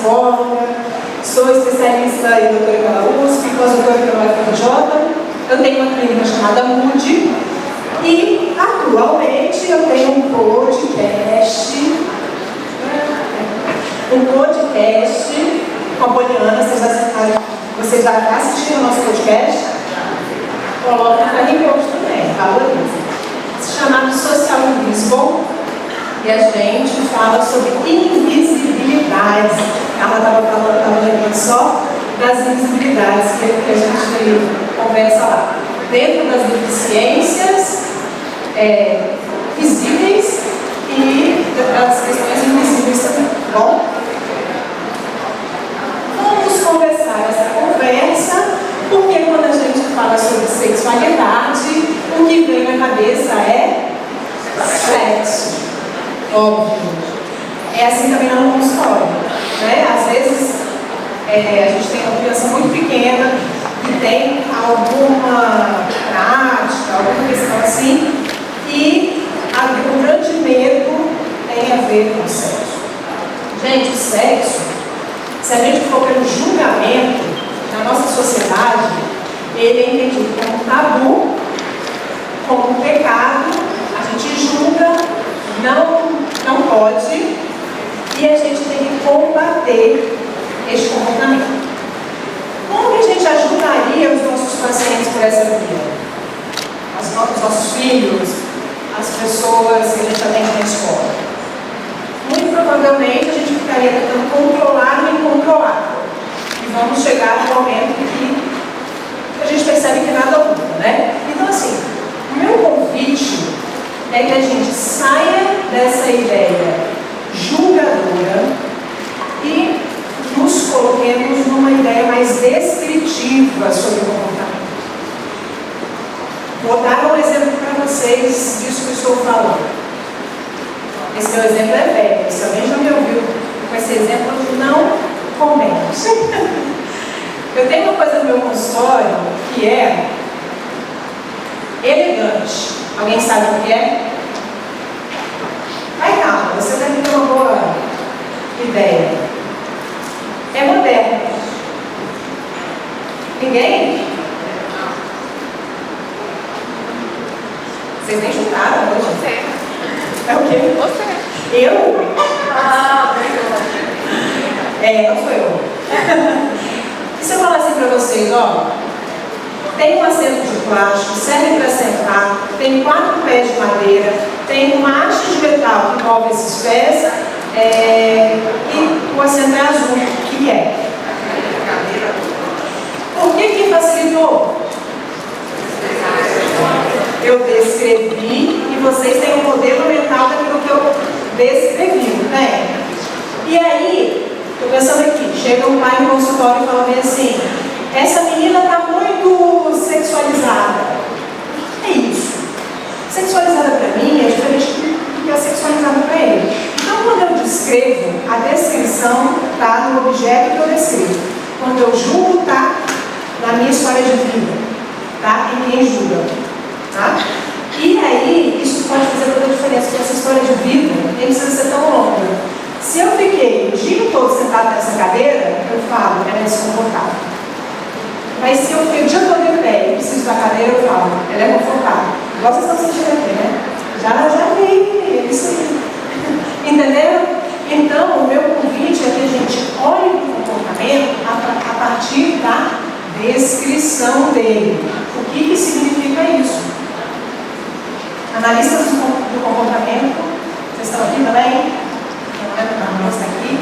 psicóloga, sou especialista em doutora pela USP, pós-doutora pela UFRJ, eu tenho uma clínica chamada Mood e atualmente eu tenho um podcast com a Poliana, vocês já assistiram o nosso podcast? Coloca na repost também, valoriza. Chamado Social Invisible, e a gente fala sobre invisibilidades. Ela estava lembrando só das invisibilidades que a gente conversa lá. Dentro das deficiências visíveis e das questões invisíveis também. Bom? Vamos conversar essa conversa, porque quando a gente fala sobre sexualidade, o que vem na cabeça é sexo. Óbvio. É assim também no consultório, né? Às vezes a gente tem uma criança muito pequena que tem alguma prática, alguma questão assim, e o grande medo tem a ver com o sexo. Gente, o sexo, se a gente for pelo julgamento na nossa sociedade, ele é entendido como tabu, como um pecado, a gente julga, não pode, e a gente tem que combater este comportamento. Como que a gente ajudaria os nossos pacientes por essa via? Os nossos filhos, as pessoas que a gente atende na escola? Muito provavelmente a gente ficaria tentando controlar o incontrolável. E vamos chegar no momento que a gente percebe que nada muda, né? Então, assim, o meu convite é que a gente saia dessa ideia julgadora e nos coloquemos numa ideia mais descritiva sobre o comportamento. Vou dar um exemplo para vocês disso que eu estou falando. Esse meu exemplo é velho, se alguém já me ouviu com esse exemplo, não comente. Eu tenho uma coisa no meu consultório que é elegante. Alguém sabe o que é? Vai calma, você deve ter uma boa ideia. É moderno. Ninguém? Vocês nem juntaram hoje? Você. É o quê? Você. Eu? Ah, obrigada. Não sou eu. E se eu falar assim para vocês, ó, tem um assento de plástico, serve para sentar, tem 4 pés de madeira, tem uma haste de metal que envolve esses pés, e o assento é azul, que é? Por que facilitou? Eu descrevi e vocês têm um modelo mental daquilo que eu descrevi, né? E aí, estou pensando aqui, chega um pai no consultório e fala bem assim: essa menina está muito sexualizada. O que é isso? Sexualizada para mim é diferente do que é sexualizada para ele. Então, quando eu descrevo, a descrição está no objeto que eu descrevo. Quando eu julgo, está na minha história de vida, tá? E quem julga, tá? E aí, isso pode fazer toda a diferença, porque essa história de vida nem precisa ser tão longa. Se eu fiquei o dia todo sentado nessa cadeira, eu falo, ela é desconfortável. Mas se eu fiquei o dia todo em pé e preciso da cadeira, eu falo, ela é confortável. Igual vocês estão sentindo aqui, né? Já vi, isso aí. Entendeu? Então, o meu convite é que a gente olhe para o comportamento a partir da descrição dele. O que significa isso? Analistas do comportamento, vocês estão aqui também? A moça aqui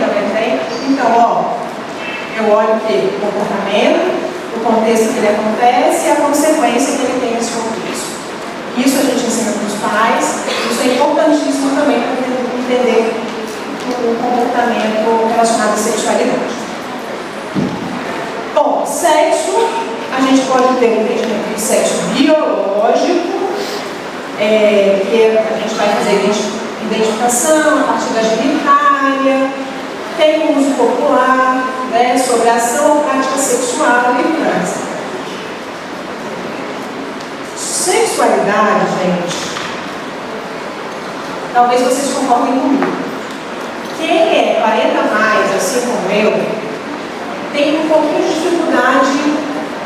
também tem. Então, eu olho o que? O comportamento, o contexto que ele acontece e a consequência que ele tem nesse contexto. Isso a gente ensina para os pais, isso é importantíssimo também para entender o comportamento relacionado à sexualidade. Bom, sexo, a gente pode ter um entendimento de sexo biológico, que a gente vai fazer identificação a partir da genitália, tem um uso popular, né, sobre a ação ou prática sexual e trans. Sexualidade, gente, talvez vocês concordem comigo. quem é 40 mais, assim como eu, tem um pouquinho de dificuldade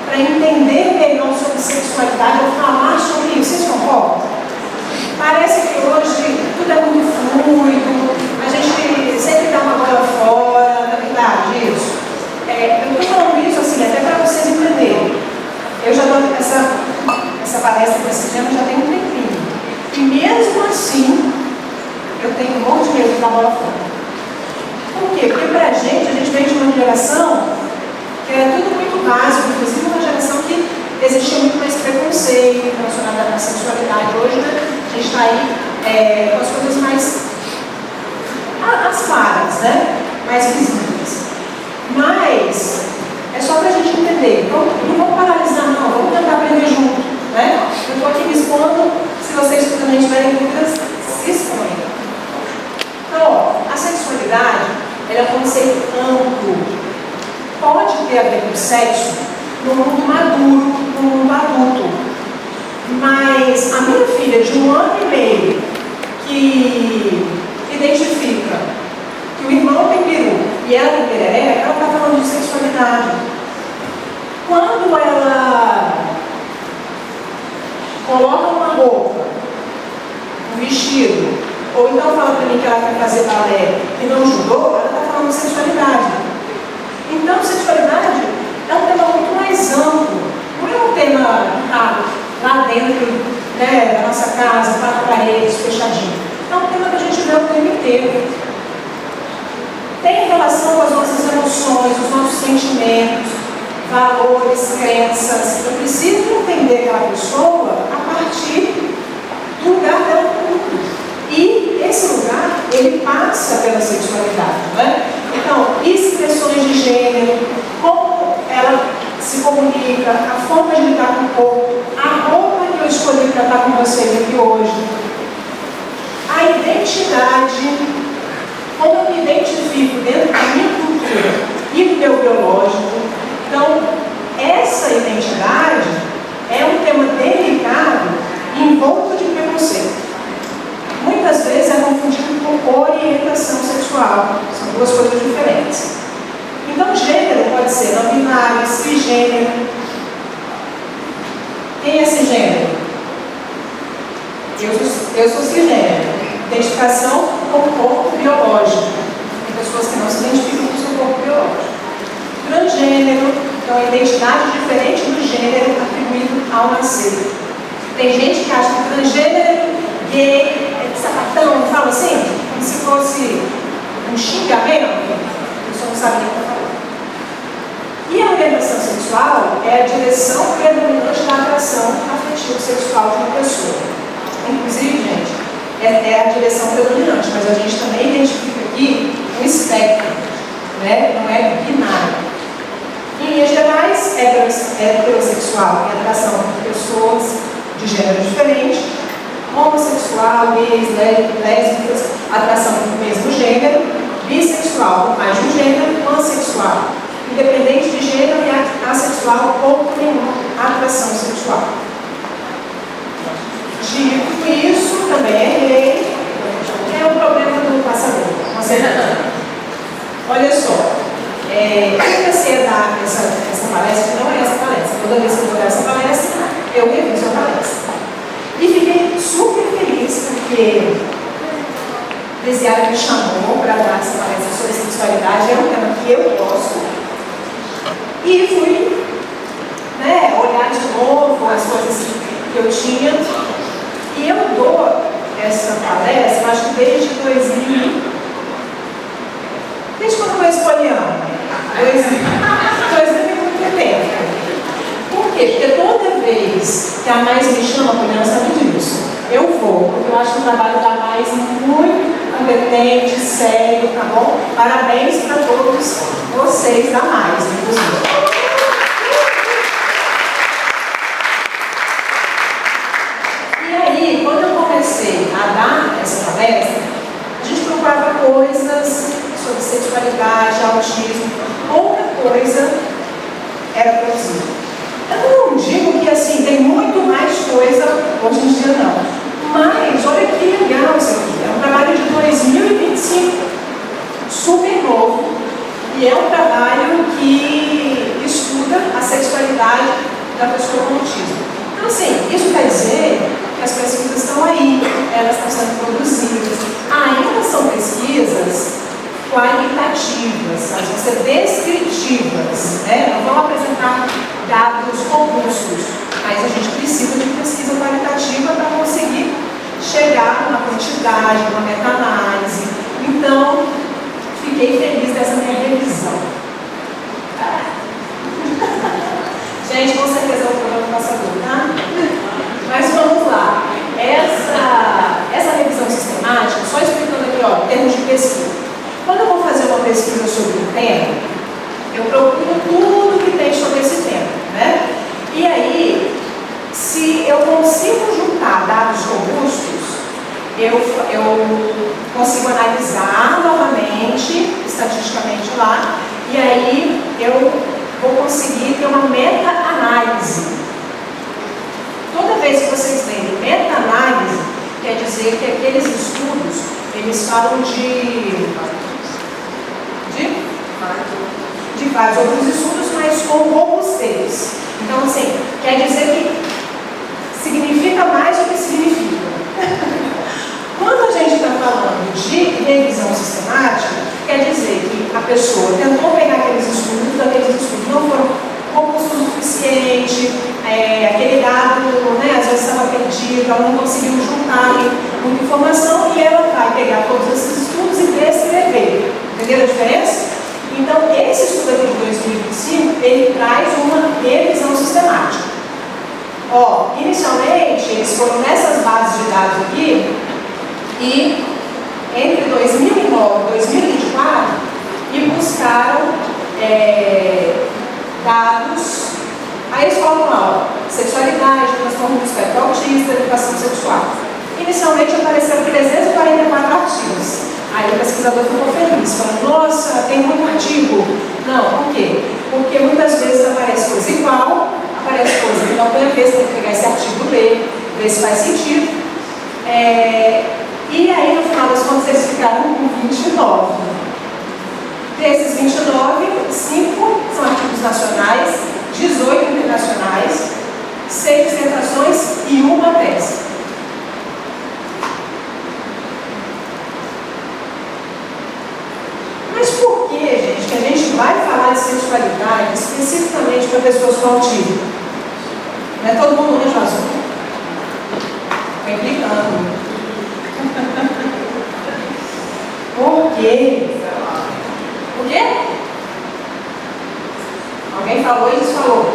para entender melhor sobre sexualidade ou falar sobre isso. Vocês concordam? Parece que hoje tudo é muito fluido, a gente sempre dá uma bola fora, não é verdade isso? Eu estou falando isso assim, até para vocês entenderem. Eu já dou essa palestra desse tema já tem um tempinho. E mesmo assim, eu tenho um monte de medo de dar bola fora. Por quê? Porque pra gente, a gente vem de uma geração que era tudo muito básico, inclusive uma geração que existia muito mais preconceito relacionado à sexualidade. Hoje, né, a gente está aí com as coisas mais as claras, né? Mais visíveis. Mas é só para a gente entender. Então, não vamos paralisar, não. Vamos tentar aprender junto, né? Eu estou aqui me expondo. Se vocês também tiverem dúvidas, se exponham. Então, ó, a sexualidade, ela é um conceito amplo. Pode ter a ver com sexo no mundo maduro, no mundo adulto. Mas a minha filha de 1 ano e meio, que identifica que o irmão tem peru e ela tem perereca, ela está falando de sexualidade. Quando ela coloca uma roupa, um vestido, ou então fala para mim que ela quer fazer balé e não judô, ela está falando de sexualidade. Então, sexualidade é um tema muito mais amplo. Não é um tema lá dentro, né, da nossa casa, 4 paredes, fechadinho. É um tema que a gente vê o tempo inteiro. Tem relação com as nossas emoções, os nossos sentimentos, valores, crenças. Eu preciso entender aquela pessoa a partir do lugar dela no mundo. E esse lugar, ele passa pela sexualidade, né? Então, expressões de gênero, como ela se comunica, a forma de lidar com o corpo, a roupa que eu escolhi para estar com vocês aqui hoje, a identidade, como eu me identifico dentro da minha cultura e do meu biológico. Então, essa identidade é um tema delicado e envolto de preconceito. Muitas vezes é confundido com orientação sexual. São 2 coisas diferentes. Então, gênero pode ser não binário, cisgênero. Quem é cisgênero? Eu sou cisgênero. Identificação com o corpo biológico. Tem pessoas que não se identificam com o seu corpo biológico. Transgênero, então a identidade diferente do gênero atribuído ao nascer. Tem gente que acha que transgênero, gay, sapatão, fala assim, como se fosse um xingamento. A pessoa não sabe o que está falando. E a orientação sexual é a direção predominante da atração afetivo sexual de uma pessoa. Inclusive, gente, é a direção predominante, mas a gente também identifica aqui um espectro, né? Não é binário. Em linhas gerais, heterossexual é a atração por pessoas de gênero diferente, homossexual, gays, lésbicas, atração pelo mesmo gênero, bissexual por mais de um gênero, pansexual, independente de gênero, e assexual ou nenhuma atração sexual. Dito isso, também é gay, é o problema do passador. Olha só, eu comecei a dar essa palestra, que não é essa palestra, toda vez que eu vou dar essa palestra, eu reviso a palestra. E fiquei super feliz porque a Desiara me chamou para dar essa palestra sobre sexualidade, é um tema que eu gosto. E fui, né, olhar de novo as coisas que eu tinha. E eu dou essa palestra, acho que desde 2000. Desde quando eu conheço Poliana? 2000 é muito tempo. Por quê? Porque toda vez que a Mais me chama, a Poliana sabe disso, eu vou, porque eu acho que o trabalho da Mais é muito competente, sério, tá bom? Parabéns para todos vocês da Mais, inclusive. E aí, quando eu comecei a dar essa palestra, a gente procurava coisas sobre sexualidade, autismo, outra coisa era produzida. Eu não digo que assim, tem muito mais coisa hoje em dia não. Mas olha que legal isso aqui. É um trabalho de 2025. qualitativas, elas vão ser descritivas, né? Não vão apresentar dados robustos, mas a gente precisa de pesquisa qualitativa para conseguir chegar numa quantidade, numa meta-análise. Então, fiquei feliz dessa minha revisão. Gente, com certeza é um programa passador, tá? Mas vamos lá. Essa revisão sistemática, só explicando aqui, ó, em termos de pesquisa. Quando eu vou fazer uma pesquisa sobre um tema, eu procuro tudo que tem sobre esse tema, né? E aí, se eu consigo juntar dados robustos, eu consigo analisar novamente, estatisticamente lá, e aí eu vou conseguir ter uma meta-análise. Toda vez que vocês leem meta-análise, quer dizer que aqueles estudos, eles falam de vários outros estudos, mas com robustez. Então, assim, quer dizer que significa mais do que significa. Quando a gente está falando de revisão sistemática, quer dizer que a pessoa tentou pegar aqueles estudos não foram robustos o suficiente, aquele dado, né, às vezes estava perdido, ela não conseguiu juntar muita informação e ela vai pegar todos esses estudos e descrever. Entenderam a diferença? Então, esse estudo aqui de 2025, ele traz uma revisão sistemática. Ó, inicialmente, eles foram nessas bases de dados aqui, e entre 2009 e 2024, e buscaram dados, aí eles colocam lá, sexualidade, transtorno do espectro autista, educação sexual. Inicialmente apareceram 344 artigos. Aí o pesquisador ficou feliz, falando, nossa, tem muito artigo. Não, por quê? Porque muitas vezes aparece coisa igual, aparece coisa que não tem a ver, você tem que pegar esse artigo e ver se faz sentido. E aí, no final das contas, eles ficaram com 29. Desses 29, 5 são artigos nacionais, 18 internacionais, 6 dissertações e uma tese. Mas por que, gente, que a gente vai falar de sexualidade especificamente para pessoas com autismo? Não é todo mundo mesmo assunto? Estou implicando. Por quê? Por quê? Alguém falou e desfalou?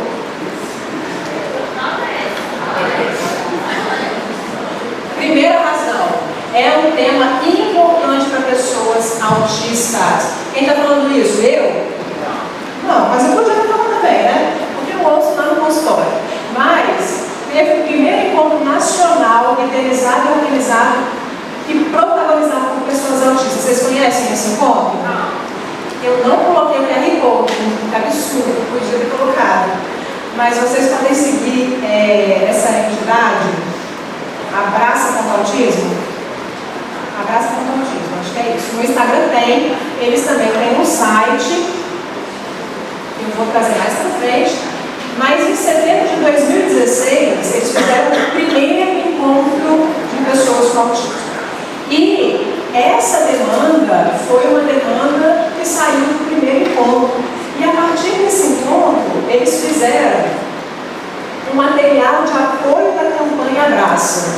Primeira razão, é um tema importante para pessoas autistas. Quem está falando isso? Eu? Não, mas eu podia estar falando também, né? Porque eu ouço lá no consultório. Mas teve o primeiro encontro nacional, idealizado e organizado e protagonizado por pessoas autistas. Vocês conhecem esse encontro? Eu não coloquei o QR Code, que absurdo, podia ter colocado. Mas vocês podem seguir essa entidade, Abraça contra o Autismo? Abraça contra o Autismo, acho que é isso. No Instagram tem, eles também têm um site, eu vou trazer mais para frente. Mas em setembro de 2016, eles fizeram o primeiro encontro de pessoas com autismo. E essa demanda foi uma demanda que saiu do primeiro encontro. E a partir desse encontro, eles fizeram um material de apoio da campanha Abraça.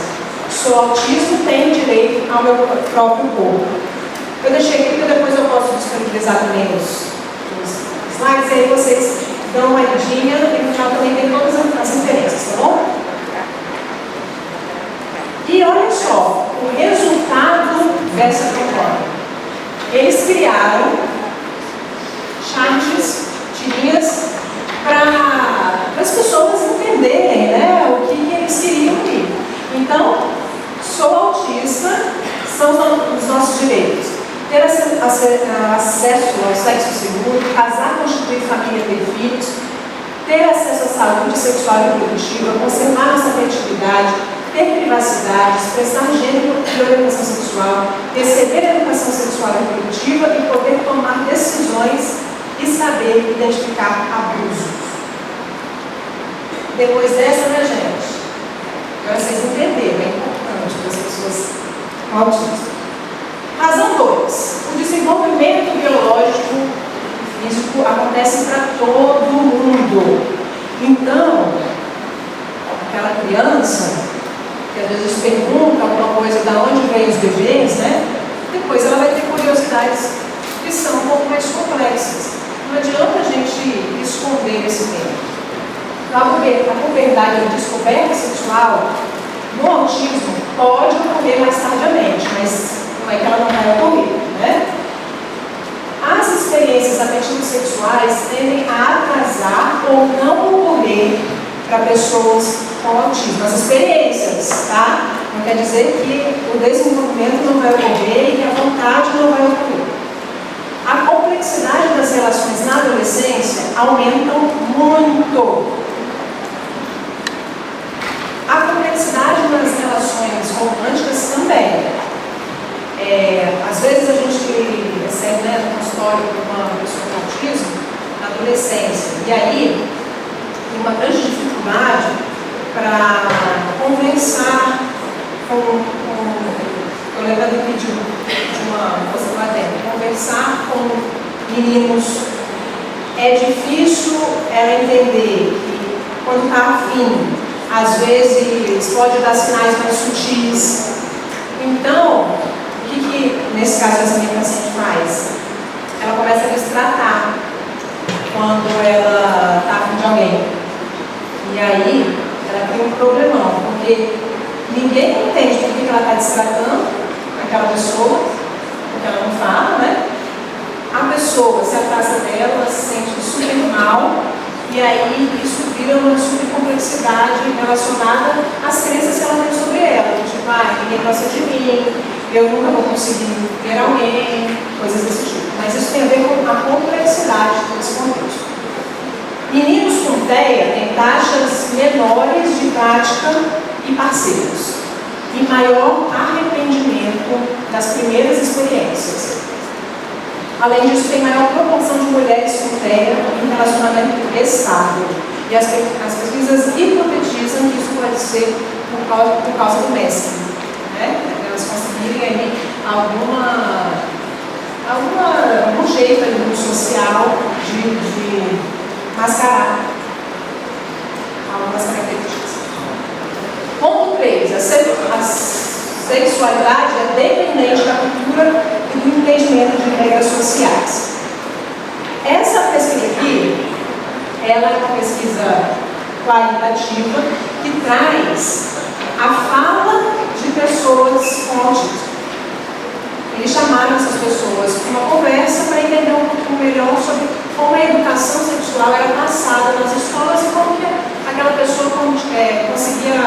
Sou autismo, tenho direito ao meu próprio corpo. Eu deixei aqui porque depois eu posso disponibilizar também os slides, aí vocês dão uma olhadinha e no final também tem todas as referências, tá bom? E olha só, o resultado dessa campanha. Eles criaram charts, tirinhas, para as pessoas entenderem, né, o que eles queriam ir. Então, sou autista, são os nossos direitos. Ter acesso ao sexo seguro, casar, constituir família, ter filhos, ter acesso à saúde sexual e reprodutiva, conservar nossa afetividade, ter privacidade, expressar gênero e orientação sexual, receber educação sexual e reprodutiva e poder tomar decisões e saber identificar abusos. Depois dessa, né, gente? Para vocês entenderem, é importante para as pessoas com autismo. Razão 2. O desenvolvimento biológico isso acontece para todo mundo. Então, aquela criança, que às vezes pergunta alguma coisa de onde vêm os bebês, né? Depois ela vai ter curiosidades que são um pouco mais complexas. Não adianta a gente esconder esse tema. A puberdade e a descoberta sexual no autismo pode ocorrer mais tardiamente, mas não é que ela não vai ocorrer, né? As experiências afetivas sexuais tendem a atrasar ou não ocorrer para pessoas com autismo. As experiências, tá? Não quer dizer que o desenvolvimento não vai ocorrer e que a vontade não vai ocorrer. A complexidade das relações na adolescência aumentam muito. A complexidade nas relações românticas também. Às vezes a gente recebe, né, no consultório uma pessoa com autismo na adolescência, e aí tem uma grande dificuldade para conversar eu lembro aqui de uma coisa lá dentro, conversar com meninos. É difícil ela entender que quando está afim, às vezes pode dar sinais mais sutis. Então, o que nesse caso essa minha paciente faz? Ela começa a destratar quando ela está afim de alguém. E aí, ela tem um problemão, porque ninguém entende por que ela está destratando aquela pessoa, porque ela não fala, né? A pessoa se afasta dela, se sente super mal, e aí isso vira uma super complexidade relacionada às crenças que ela tem sobre ela. Tipo, ninguém gosta de mim, eu nunca vou conseguir ter alguém, coisas desse tipo. Mas isso tem a ver com a complexidade desse contexto. Meninos com TEA têm taxas menores de prática e parceiros, e maior arrependimento das primeiras experiências. Além disso, tem maior proporção de mulheres com TEA em relacionamento estável. E as pesquisas hipotetizam que isso pode ser por causa do mestre, né? Elas conseguirem aí algum jeito ali no social de mascarar algumas características. Ponto 3. A sexualidade é dependente da cultura e do entendimento de regras sociais. Essa pesquisa aqui, ela é uma pesquisa qualitativa que traz a fala de pessoas com autismo. Eles chamaram essas pessoas para uma conversa para entender um pouco melhor sobre como a educação sexual era passada nas escolas e como que aquela pessoa conseguia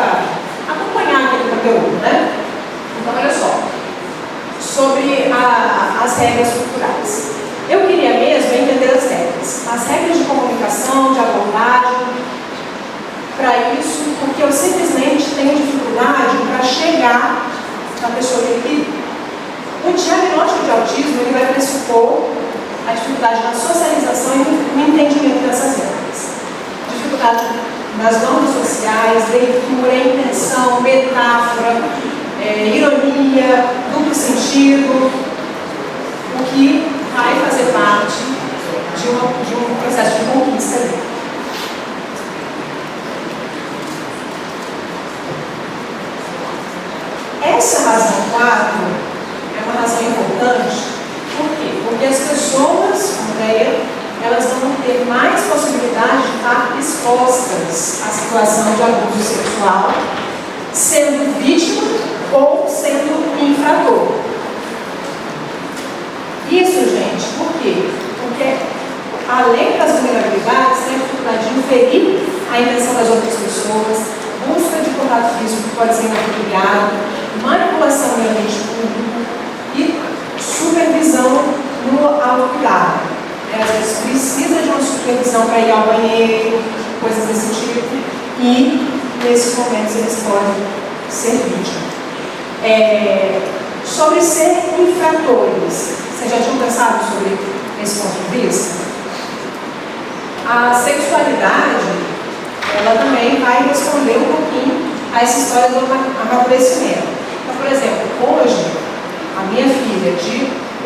acompanhar aquele conteúdo, né? Então, olha só, sobre as regras culturais. Eu queria mesmo entender as regras de comunicação, de abordagem, para isso, porque eu simplesmente tenho dificuldade para chegar na pessoa que o diagnóstico de autismo ele vai pressupor a dificuldade na socialização e no entendimento dessas regras. Dificuldade nas normas sociais, leitura, intenção, metáfora, ironia, duplo sentido, o que vai fazer parte de um processo de conquista ali. Essa razão 4 é uma razão importante. Por quê? Porque as pessoas com TEA, elas vão ter mais possibilidade de estar expostas à situação de abuso sexual, sendo vítima ou sendo infrator. Isso, gente, por quê? Porque além das vulnerabilidades, tem a dificuldade de inferir a intenção das outras pessoas, busca de contato físico que pode ser inapropriado, manipulação no ambiente público e supervisão no autocuidado. Às vezes precisa de uma supervisão para ir ao banheiro, coisas desse tipo, e nesses momentos eles podem ser vítimas. Sobre ser infratores, vocês já tinham pensado sobre esse ponto de vista? A sexualidade, ela também vai responder um pouquinho a essa história do amadurecimento. Então, por exemplo, hoje, a minha filha de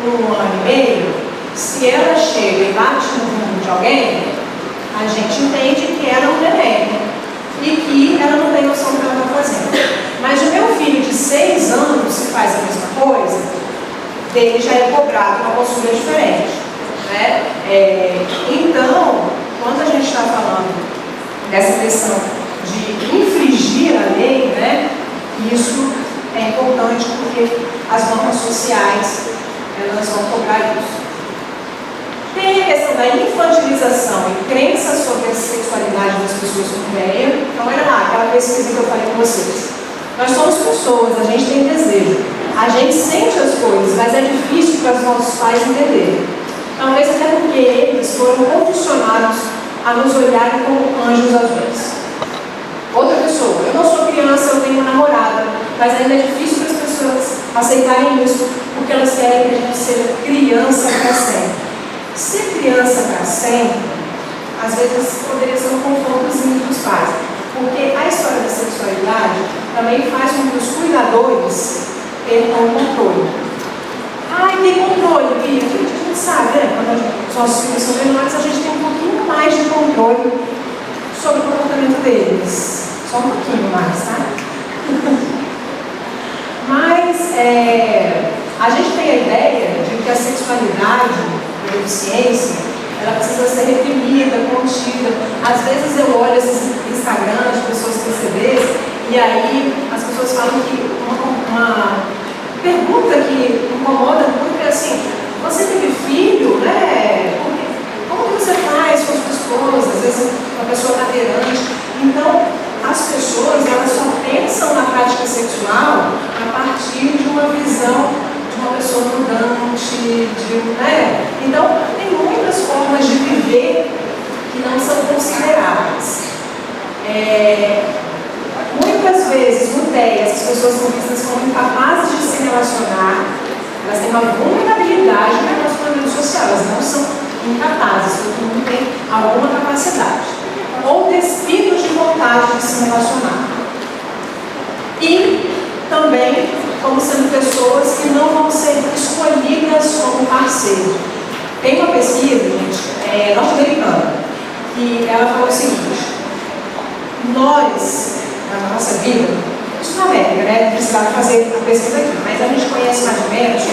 1 ano e meio, se ela chega e bate no bumbum de alguém, a gente entende que ela é um neném e que ela não tem noção do que ela está fazendo. Mas o meu filho de 6 anos, se faz a mesma coisa, dele já é cobrado uma postura diferente, né? Então, quando a gente está falando dessa questão de infringir a lei, né, isso é importante porque as normas sociais, elas vão cobrar isso. Tem a questão da infantilização e crença sobre a sexualidade das pessoas com ideia. Então, olha lá, aquela pesquisa que eu falei com vocês. Nós somos pessoas, a gente tem desejo, a gente sente as coisas, mas é difícil para os nossos pais entenderem. Talvez até porque eles foram condicionados a nos olharem como anjos azuis. Outra pessoa, eu não sou criança, eu tenho uma namorada, mas ainda é difícil para as pessoas aceitarem isso, porque elas querem que a gente seja criança para sempre. Ser criança para sempre, às vezes poderia ser um confortozinho dos pais, porque a história da sexualidade também faz com que os cuidadores percam o controle. Ai, tem controle, Bia. A gente sabe, né? Quando os nossos filhos são menores, a gente tem um pouquinho mais de controle sobre o comportamento deles. Só um pouquinho mais, tá? Mas a gente tem a ideia de que a sexualidade, a deficiência, ela precisa ser reprimida, contida. Às vezes eu olho esses Instagrams de pessoas PCDs e aí as pessoas falam que uma pergunta que incomoda muito é assim: você teve filho, né? Como que você faz com as pessoas? Às vezes uma pessoa cadeirante. Então, as pessoas, elas só pensam na prática sexual a partir de uma visão de uma pessoa mudante, né? Então, tem muitas formas de viver que não são consideradas. Muitas vezes, no TEA, as pessoas são vistas como incapazes de se relacionar, elas têm uma vulnerabilidade no relacionamento social, elas não são incapazes, todo mundo tem alguma capacidade. Ou despidos de vontade de se relacionar. E também como sendo pessoas que não vão ser escolhidas como parceiro. Tem uma pesquisa, gente, norte-americana, que ela falou o seguinte: nós, na nossa vida, isso na América, né? Não precisava fazer a pesquisa aqui, mas a gente conhece mais ou menos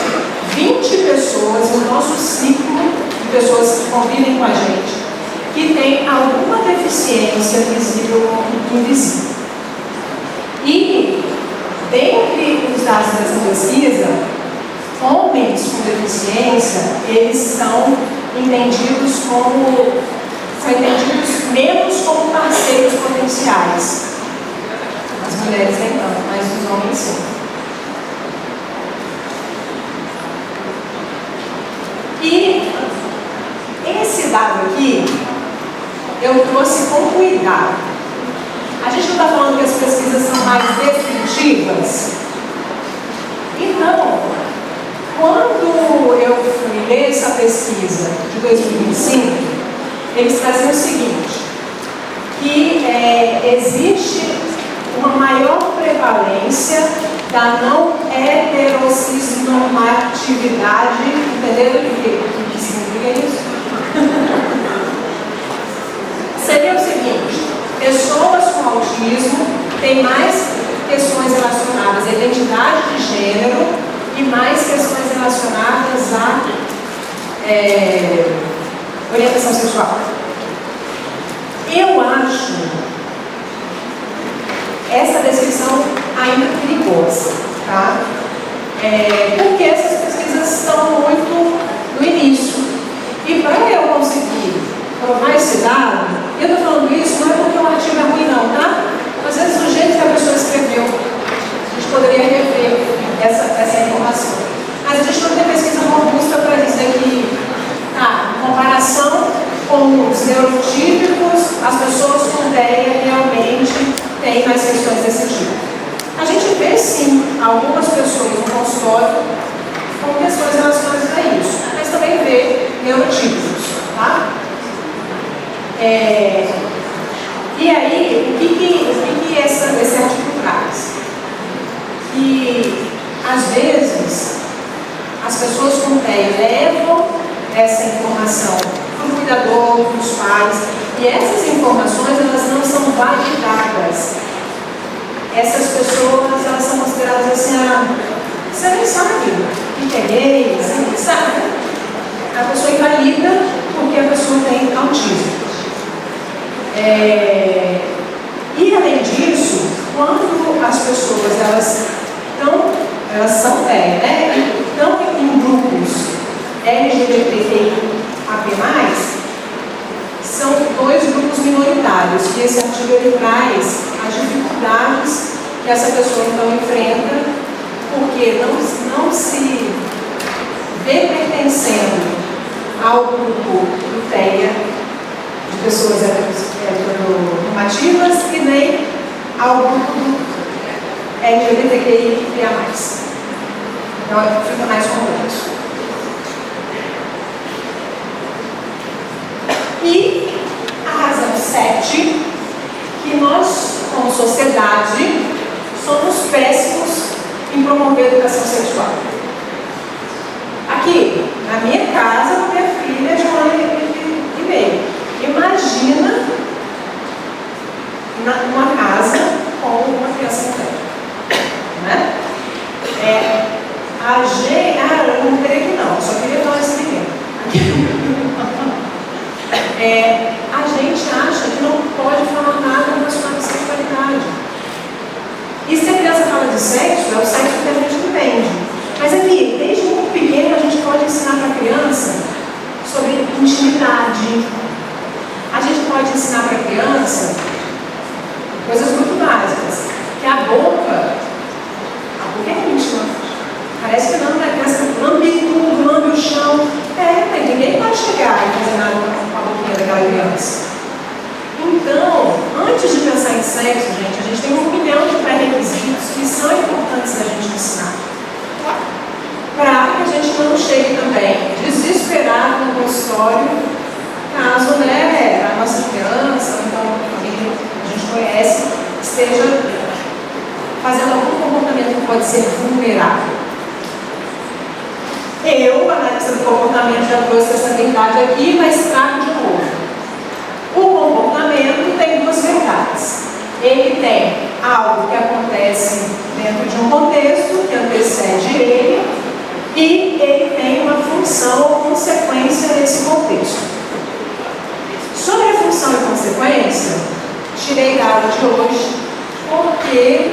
20 pessoas no nosso ciclo de pessoas que convivem com a gente, que tem alguma deficiência visível ou invisível. E, dentre os dados dessa pesquisa, homens com deficiência, eles são entendidos menos como parceiros potenciais. As mulheres nem tanto, mas os homens sim. E esse dado aqui, eu trouxe com cuidado. A gente não está falando que as pesquisas são mais definitivas. Então, quando eu fui ler essa pesquisa de 2025, eles traziam o seguinte: que existe uma maior prevalência da não heterossexualidade. Entenderam o que significa isso? Seria o seguinte: pessoas com autismo têm mais questões relacionadas à identidade de gênero e mais questões relacionadas à orientação sexual. Eu acho essa descrição ainda perigosa, tá? Porque essas pesquisas estão muito no início. E para eu conseguir provar esse dado, eu estou falando isso não é porque o artigo é ruim não, tá? Às vezes o jeito que a pessoa escreveu, a gente poderia rever essa informação. Mas a gente não tem pesquisa robusta para dizer que, em comparação com os neurotípicos, as pessoas com DEA realmente têm mais questões desse tipo. A gente vê sim algumas pessoas no consultório com questões relacionadas a isso, mas também vê neurotípicos, tá? E aí, o que esse artigo traz? Que, às vezes, as pessoas com TEA levam essa informação para o cuidador, para os pais. E essas informações, elas não são validadas. Essas pessoas, elas são consideradas assim, você nem sabe o que é gay, você nem sabe. A pessoa invalida porque a pessoa tem autismo. E além disso, quando as pessoas elas são estão em grupos LGBTQIA+, são dois grupos minoritários, e esse artigo ele traz as dificuldades que essa pessoa então enfrenta, porque não se vê pertencendo ao grupo do TEA, de pessoas heteronormativas, e nem ao grupo do LGBTQIA+. Então fica mais complexo. E a razão 7, que nós, como sociedade, somos péssimos em promover a educação sexual. Aqui, na minha casa, com minha filha de 1 ano e meio. Imagina numa casa com uma criança pequena, né? Eu não queria que não, só queria falar esse pequeno. A gente acha que não pode falar nada relacionado à sexualidade. E se a criança fala de sexo, é o sexo que a gente entende. Mas aqui, desde muito pequeno, a gente pode ensinar para a criança sobre intimidade. A gente pode ensinar para a criança coisas muito básicas. Que a boca é íntima. Parece que não, né? A criança lambe tudo, lambe o chão. Ninguém pode chegar e fazer nada com a boquinha daquela criança. Então, antes de pensar em sexo, a gente tem 1 milhão de pré-requisitos que são importantes da gente ensinar. Para que a gente não chegue também desesperado no consultório, caso a nossa criança, então a família que a gente conhece, esteja fazendo algum comportamento que pode ser vulnerável. Eu, analista do comportamento, já trouxe essa verdade aqui, mas trago de novo. O comportamento tem 2 verdades. Ele tem algo que acontece dentro de um contexto, que antecede ele, e ele tem uma função ou consequência nesse contexto. Sobre a função e consequência, tirei da aula de hoje, porque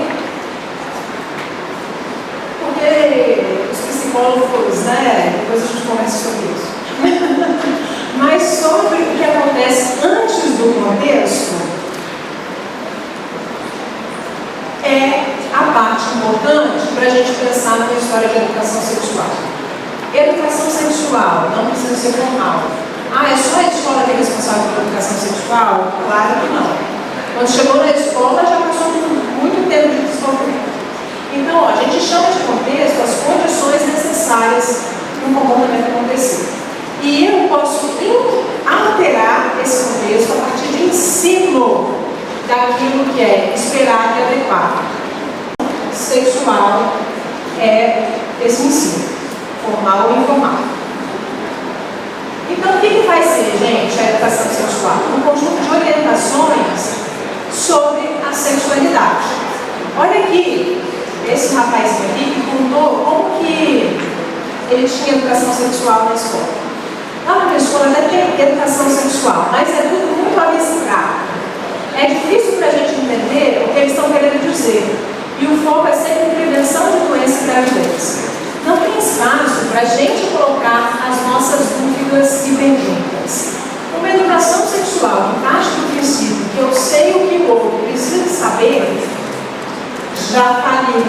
os psicólogos, depois a gente conversa sobre isso. Mas sobre o que acontece antes do contexto, é a parte importante para a gente pensar na história de educação sexual. Educação sexual não precisa ser formal. É só a escola que é responsável pela educação sexual? Claro que não. Quando chegou na escola, já passou muito tempo de desenvolvimento. Então, a gente chama de contexto as condições necessárias para um comportamento acontecer. E eu posso alterar esse contexto a partir de ensino daquilo que é esperado e adequado. Sexual é esse ensino, formal ou informal. Então, o que vai ser, gente, a educação sexual? Um conjunto de orientações sobre a sexualidade. Olha aqui, esse rapazinho aqui que contou como que ele tinha educação sexual na escola. Lá na minha escola até tem educação sexual, mas é tudo muito abstrato. É difícil para a gente entender o que eles estão querendo dizer. E o foco é sempre prevenção de doença e gravidez. Não tem espaço para a gente colocar as nossas dúvidas e perguntas. Uma educação sexual que parte do princípio que eu sei o que o outro precisa saber, já está ali.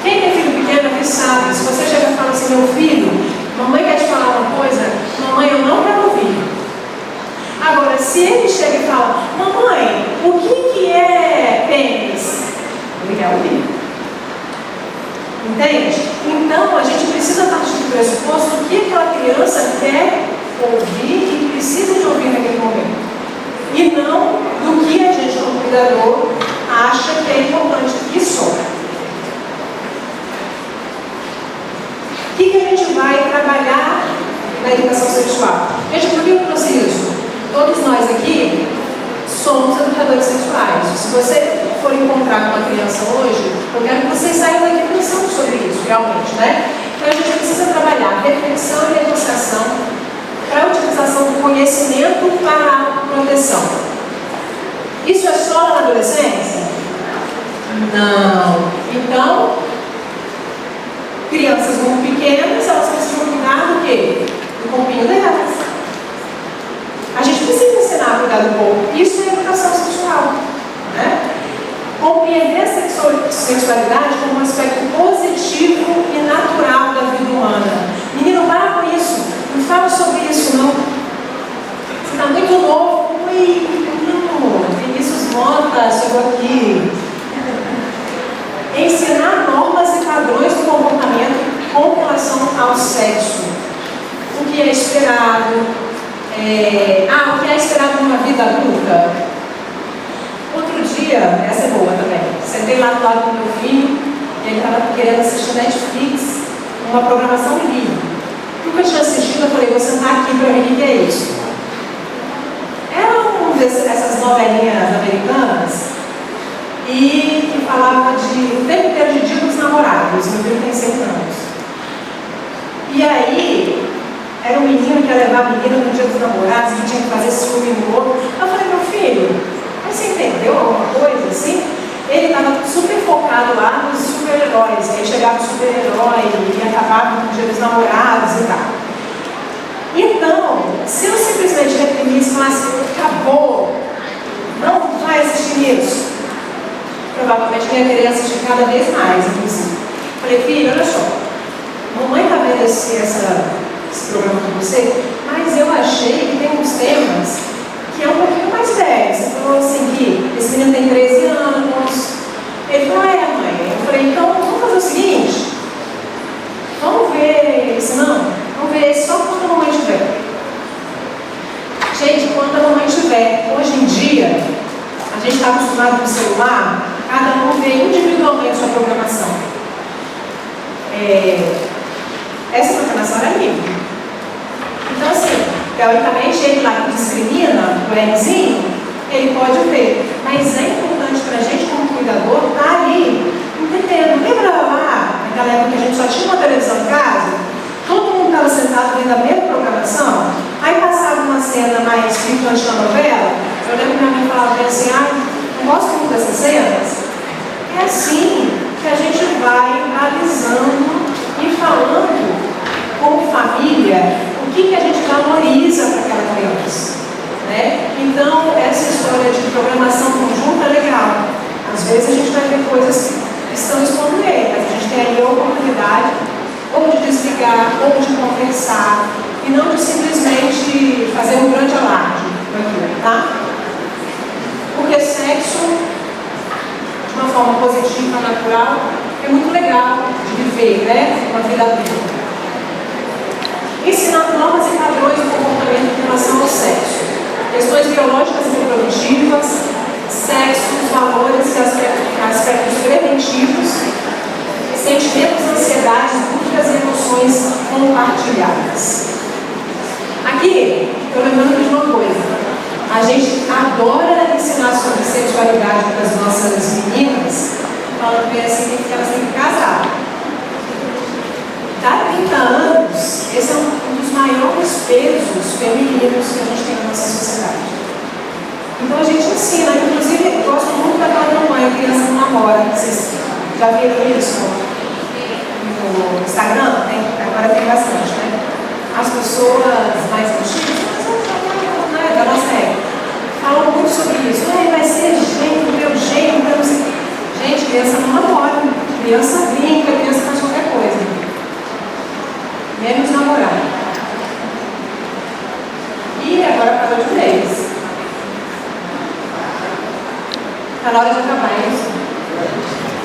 Quem tem filho pequeno aqui sabe, se você chega e fala assim, meu filho, mamãe quer te falar uma coisa, mamãe, eu não quero ouvir. Agora, se ele chega e fala, mamãe, o que é pênis? Ele quer ouvir. Entende? Então, a gente precisa partir do pressuposto do que aquela criança quer ouvir e precisa de ouvir naquele momento. E não do que a gente, como cuidador, acha que é importante que só. O que a gente vai trabalhar na educação sexual. Gente, por que eu trouxe isso? Todos nós aqui somos educadores sexuais. Se você for encontrar com uma criança hoje, eu quero que vocês saiam daqui pensando sobre isso, realmente, né? Então a gente precisa trabalhar reflexão e negociação para a utilização do conhecimento para a proteção. Isso é só na adolescência? Não. Então, crianças muito pequenas, elas precisam cuidar do quê? Do corpinho delas. A gente precisa ensinar a cuidar do corpo. Isso é educação sexual, né? Compreender a sexualidade como um aspecto positivo e natural da vida humana. Menino, para com isso. Não fala sobre isso, não. Você está muito novo. Ui, não. Vinícius Mota chegou aqui. Ensinar normas e padrões do comportamento com relação ao sexo. O que é esperado. O que é esperado numa vida adulta. Outro dia, essa é boa também, sentei lá do lado do meu filho e ele estava querendo assistir Netflix, uma programação livre. Nunca tinha assistido, eu falei, vou sentar aqui para ver o que é isso. Era dessas novelinhas americanas e que falava o tempo inteiro de Dia dos Namorados. Meu filho tem 6 anos. E aí, era um menino que ia levar a menina no Dia dos Namorados, que tinha que fazer ciúme no outro. Eu falei, meu filho, você entendeu alguma coisa assim? Ele estava super focado lá nos super-heróis. Aí chegava o super-herói e acabava com o Dia dos Namorados e tal. Então, se eu simplesmente reprimisse e falasse, acabou, não vai assistir isso, provavelmente eu ia querer assistir cada vez mais, inclusive. Falei, filho, olha só, mamãe está vendo esse programa com você, mas eu achei que tem uns temas que é um pouquinho mais sério. Você falou assim que esse menino tem 13 anos. Ele falou, mãe. Eu falei, então vamos fazer o seguinte, vamos ver esse não? Vamos ver esse só quando a mamãe estiver. Gente, quando a mamãe estiver, hoje em dia, a gente está acostumado com o celular, cada um vê individualmente sua programação. Essa programação era livre. Então, assim, teoricamente, ele lá que discrimina o Rzinho, ele pode ver. Mas é importante para a gente, como cuidador, estar ali, entendendo. Lembra lá, naquela época que a gente só tinha uma televisão em casa? Todo mundo estava sentado vendo a mesma programação? Aí passava uma cena mais picante na novela. Eu lembro que minha mãe falava assim, não gosto muito dessas cenas. É assim que a gente vai analisando e falando como família o que a gente valoriza para aquela criança, né? Então, essa história de programação conjunta é legal. Às vezes a gente vai ver coisas que estão espontâneas. A gente tem ali a oportunidade ou de desligar, ou de conversar, e não de simplesmente fazer um grande alarde daquilo, tá? Porque sexo, de uma forma positiva, natural, é muito legal de viver, né? Uma vida adulta. Ensinando normas e padrões do comportamento em relação ao sexo. Questões biológicas e reprodutivas, sexos, valores e aspectos preventivos, sentimentos, ansiedades, dúvidas e emoções compartilhadas. Aqui, estou lembrando de uma coisa. A gente adora ensinar sobre sexualidade para as nossas meninas, falando bem assim que elas têm que casar. Há 30 anos, esse é um dos maiores pesos femininos que a gente tem na nossa sociedade. Então a gente ensina, inclusive, eu gosto muito daquela campanha Criança Não Namora. Vocês já viram isso no Instagram? Agora tem bastante, né? As pessoas mais antigas, da nossa época, falam muito sobre isso. Vai ser gênio, meu gênio, não sei. Gente, criança não namora, criança brinca, criança faz qualquer coisa. Menos namorar. E agora parou de vez. Está na hora de acabar isso.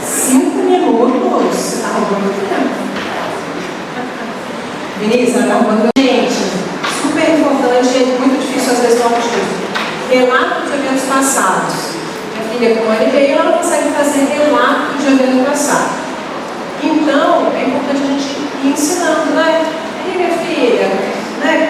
5 minutos. Está roubando muito tempo. Vinícius, está roubando. Gente, super importante e muito difícil às vezes no autismo. Relato de eventos passados. Minha filha, como ela veio, ela consegue fazer relato de evento passado. Então, é importante a gente ir ensinando, né? E minha filha, né?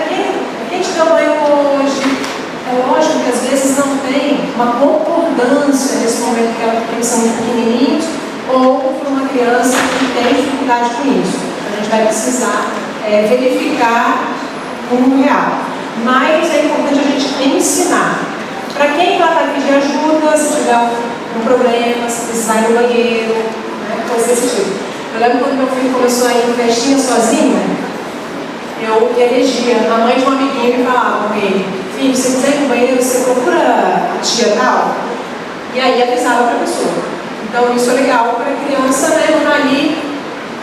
vai precisar verificar o mundo real. Mas é importante a gente ensinar. Para quem vai pedir ajuda, se tiver um problema, se precisar ir no banheiro, né, coisa desse tipo. Eu lembro quando meu filho começou a ir em festinha sozinho, eu elegia, a mãe de um amiguinho me falava com ele: filho, se quiser ir no banheiro, você procura a tia tal? E aí avisava para a pessoa. Então isso é legal para a criança, né? Não tá ali,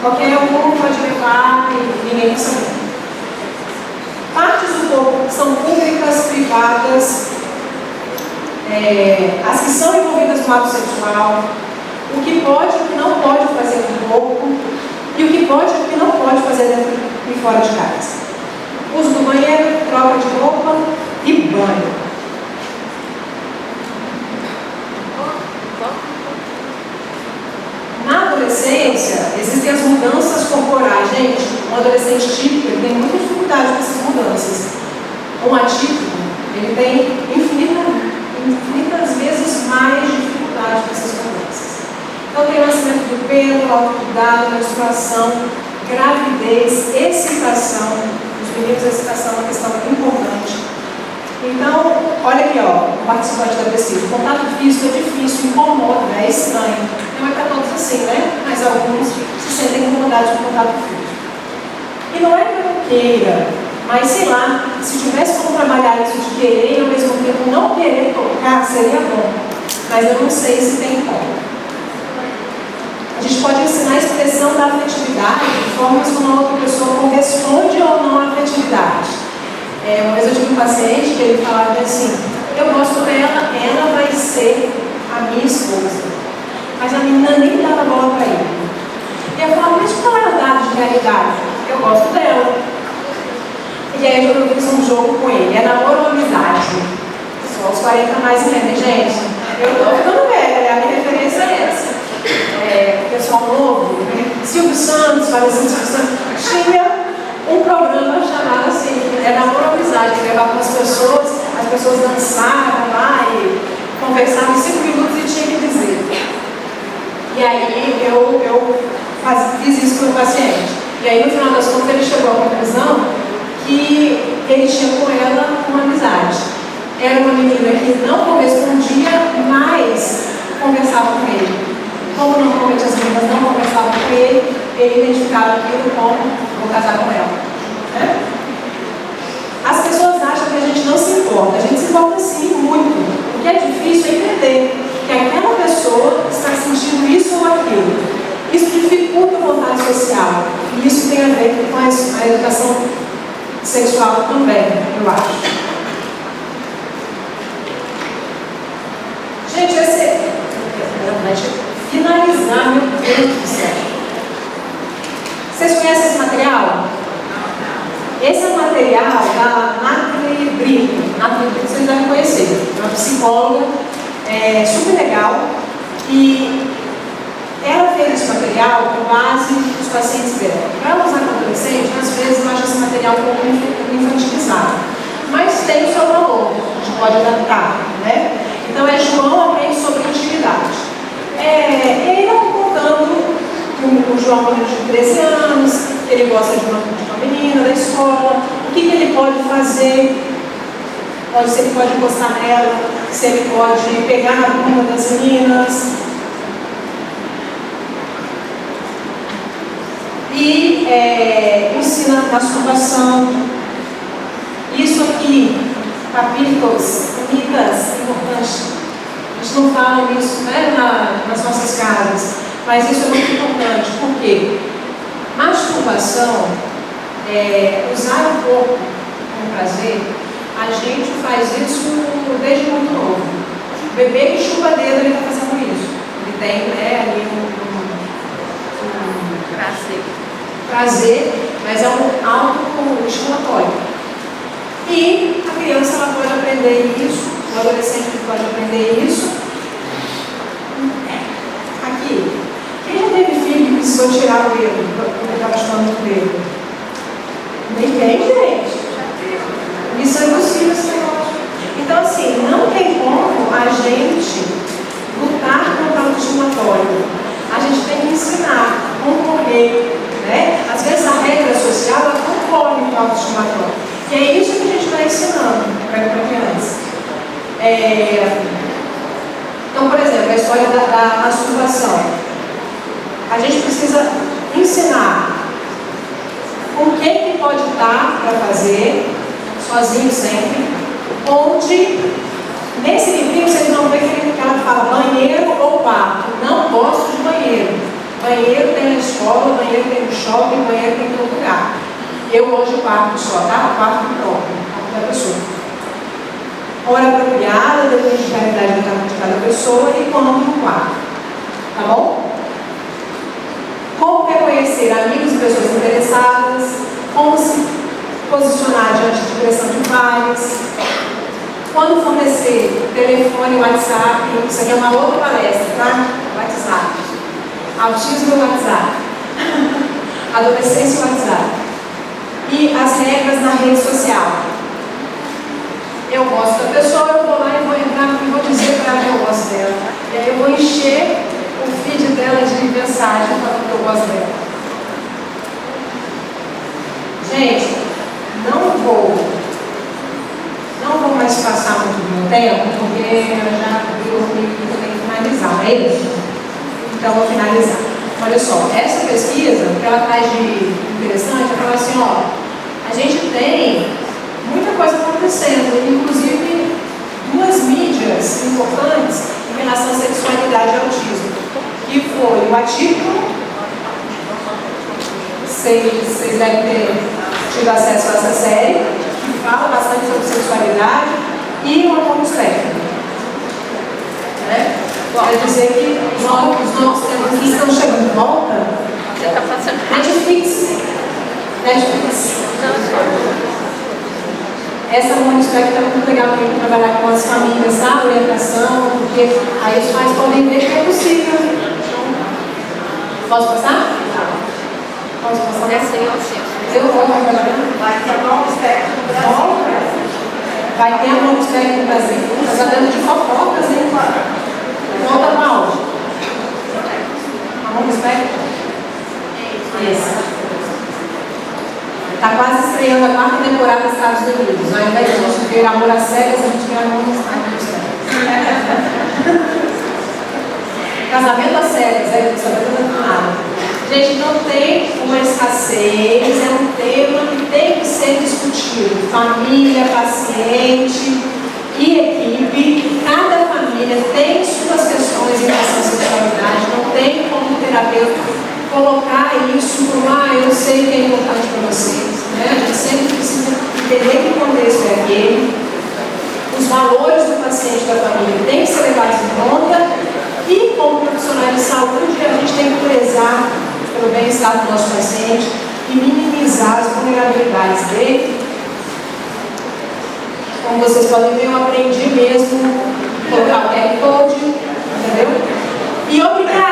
qualquer um pode levar e ninguém precisa saber. Partes do corpo que são públicas, privadas, as que são envolvidas no ato sexual, o que pode e o que não pode fazer no corpo, e o que pode e o que não pode fazer dentro e fora de casa. Uso do banheiro, troca de roupa e banho. Na adolescência, existem as mudanças corporais. Gente, um adolescente típico ele tem muita dificuldade com essas mudanças. Um atípico, ele tem infinitas vezes mais dificuldade com essas mudanças. Então, tem o nascimento do pelo, autocuidado, menstruação, gravidez, excitação. Os meninos, a excitação é uma questão importante. Então, olha aqui, ó, o participante da pesquisa. O contato físico é difícil, incomoda, é estranho. Não é para todos assim, né? Mas alguns se sentem incomodados com o contato físico. E não é que eu não queira, mas sei lá, se tivesse como trabalhar isso de querer e ao mesmo tempo não querer tocar, seria bom. Mas eu não sei se tem como. A gente pode ensinar a expressão da afetividade de formas como a outra pessoa corresponde ou não à afetividade. Uma vez eu tive um paciente que ele falava assim: eu gosto dela, ela vai ser a minha esposa. Mas a menina nem dava bola para ele. E eu falava: mas qual é o dado de realidade? Eu gosto dela. E aí eu fiz um jogo com ele: é namoro ou amizade? Só os 40 mais entendem, gente. Eu estou ficando velha, a minha referência é essa. Pessoal novo, Silvio Santos, falecido Silvio Santos, tinha um programa chamado assim, namoro ou amizade, que levava as pessoas dançavam lá e conversavam em 5 minutos e tinha que dizer. E aí eu fiz isso com o paciente. E aí no final das contas ele chegou à conclusão que ele tinha com ela uma amizade. Era uma menina que não correspondia, mas conversava com ele. Como normalmente as meninas não conversavam com ele, ele identificava aquilo como: vou casar com ela. Né? As pessoas acham que a gente não se importa. A gente se importa sim, muito. O que é difícil é entender que aquela pessoa está sentindo isso ou aquilo. Isso dificulta o contato social. E isso tem a ver com a educação sexual também, eu acho. Gente, finalizar, meu Deus do céu. Vocês conhecem esse material? Esse é o material da Nathalie Brito. Nathalie Brito vocês devem conhecer. É uma psicóloga super legal. E ela fez esse material com base nos pacientes dela. Para usar com adolescente, às vezes eu acho esse material um pouco infantilizado. Mas tem o seu valor, a gente pode adaptar, né? Então João aprende sobre intimidade. Ele está contando o João, quando ele tem 13 anos, ele gosta de uma menina da escola, o que ele pode fazer, se ele pode encostar nela, se ele pode pegar na bunda das meninas. E ensina masturbação. Isso aqui, capítulos, mitas, importante. A gente não fala nisso, né, nas nossas casas, mas isso é muito importante. Por quê? Masturbação, usar o corpo com prazer, a gente faz isso desde muito novo. O bebê que chupa dedo, ele está fazendo isso. Ele tem, ali prazer, mas é um auto-estimulatório. E a criança ela pode aprender isso, o adolescente pode aprender isso. Aqui, quem já teve filho que precisou tirar o dedo, porque estava chamando o dedo? Ninguém, gente. Missão impossível esse negócio. Então, assim, não tem como a gente lutar contra o auto-estimulatório. A gente tem que ensinar, concorrer, Né? Às vezes a regra social ela concorre com o autoestimatório. E é isso que a gente vai ensinando para a criança. Então, por exemplo, a história da masturbação. A gente precisa ensinar o que pode dar para fazer, sozinho sempre, onde, nesse livrinho vocês vão ver que ela fala banheiro ou quarto. Não gosto de banheiro. Banheiro tem na escola, banheiro tem no shopping, banheiro tem em todo lugar. Eu hoje quarto só, tá? Quarto próprio, quarto da pessoa. Hora apropriada, depende da realidade de cada pessoa e quando no quarto. Tá bom? Como reconhecer amigos e pessoas interessadas, como se posicionar diante de pressão de pares, quando fornecer telefone, WhatsApp, isso aqui é uma outra palestra, tá? WhatsApp, autismo e WhatsApp, adolescência e WhatsApp, e as regras na rede social. Eu gosto da pessoa, eu vou lá e vou entrar e vou dizer para ela que eu gosto dela, e aí eu vou encher o feed dela de mensagem falando que eu gosto dela. Gente, não vou mais passar muito do meu tempo, porque já eu tenho que finalizar, não é isso? Então, vou finalizar. Olha só, essa pesquisa, o que ela traz de interessante, ela fala assim, ó, a gente tem muita coisa acontecendo, inclusive duas mídias importantes em relação à sexualidade e autismo, que foi o Atípico, vocês devem ter tido acesso a essa série, que fala bastante sobre sexualidade, e o Amor no Espectro. Né? Quer dizer que os novos temas que estão chegando de volta. Você está passando. Netflix. Essa Amor no Espectro é muito legal para trabalhar com as famílias, tá? Orientação, porque aí os pais podem ver que é possível. Posso passar? Posso passar? É sim, ou sim. Eu vou agora. Vai ter Amor no Espectro no Brasil. Vai ter Amor no Espectro no Brasil. Está dando de fofocas, hein? Volta para onde? Amor no Espectro? Isso. Está quase estreando a 4ª temporada dos Estados Unidos. Ao invés de a gente ver Amor às Cegas, a gente vê Amor no Espectro. Casamento às cegas, só vai dando nada. Gente, não tem uma escassez, é um tema que tem que ser discutido. Família, paciente e equipe, cada família tem suas questões em relação à sexualidade, não tem como terapeuta colocar isso como, eu sei que é importante para vocês. Né? A gente sempre precisa entender que contexto é aquele, os valores do paciente e da família têm que ser levados em conta e, como profissionais de saúde, a gente tem que prezar pelo bem-estar do nosso paciente e minimizar as vulnerabilidades dele. Como vocês podem ver, eu aprendi mesmo a colocar o QR Code, entendeu? E obrigada!